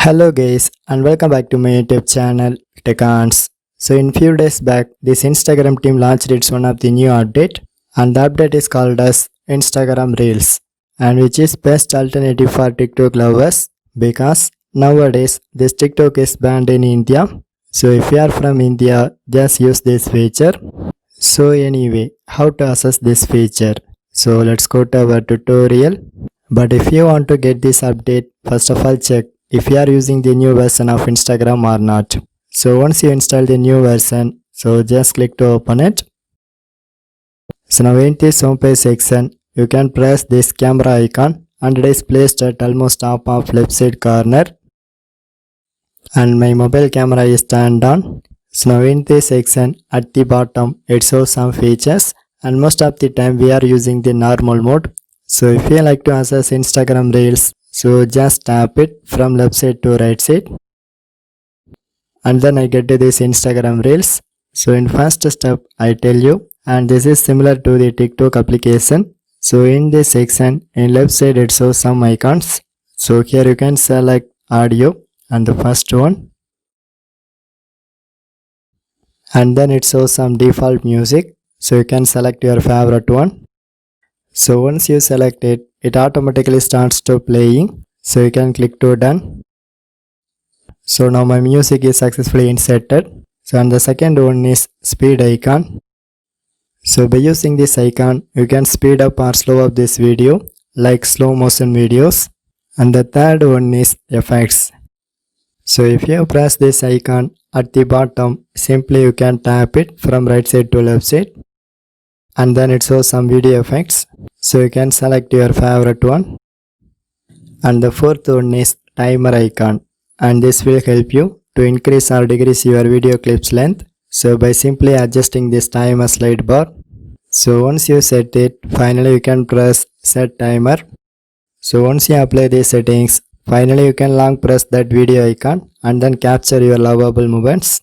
Hello guys and welcome back to my YouTube channel Tech. So in few days back this Instagram team launched its one of the new update, and the update is called as Instagram Reels, and which is best alternative for TikTok lovers because nowadays this TikTok is banned in India. So if you are from India, just use this feature. So anyway, how to access this feature? So let's go to our tutorial. But if you want to get this update, first of all check if you are using the new version of Instagram or not. So once you install the new version, so just click to open it. So now in this homepage section, you can press this camera icon and it is placed at almost top of left side corner. And my mobile camera is turned on. So now in this section at the bottom, it shows some features, and most of the time we are using the normal mode. So if you like to access Instagram Reels, so just tap it from left side to right side, and then I get to this Instagram Reels. So in first step I tell you, and this is similar to the TikTok application. So in this section in left side it shows some icons. So here you can select audio and the first one, and then it shows some default music. So you can select your favorite one. So once you select it, it automatically starts to playing. So you can click to done. So now my music is successfully inserted. So and the second one is speed icon. So by using this icon, you can speed up or slow up this video like slow motion videos. And the third one is effects. So if you press this icon at the bottom, simply you can tap it from right side to left side, and then it shows some video effects. So you can select your favorite one. And the fourth one is timer icon, and this will help you to increase or decrease your video clips length. So by simply adjusting this timer slide bar. So once you set it, finally you can press set timer. So once you apply these settings, finally you can long press that video icon and then capture your lovable moments.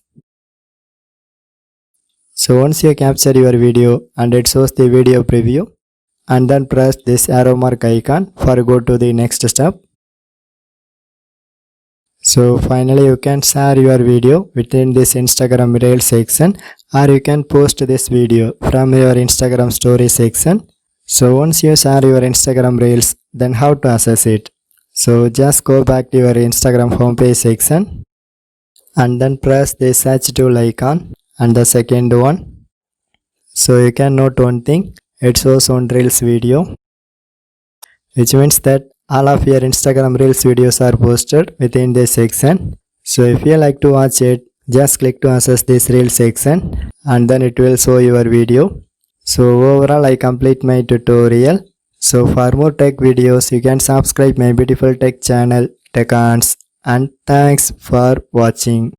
So once you capture your video and it shows the video preview, and then press this arrow mark icon for go to the next step. So finally you can share your video within this Instagram Reels section, or you can post this video from your Instagram story section. So once you share your Instagram Reels, then how to access it? So just go back to your Instagram homepage section and then press the search tool icon and the second one. So you can note one thing, it shows on Reels video, which means that all of your Instagram Reels videos are posted within this section. So if you like to watch it, just click to access this Reels section and then it will show your video. So overall I complete my tutorial. So for more tech videos, you can subscribe my beautiful tech channel Tech, and thanks for watching.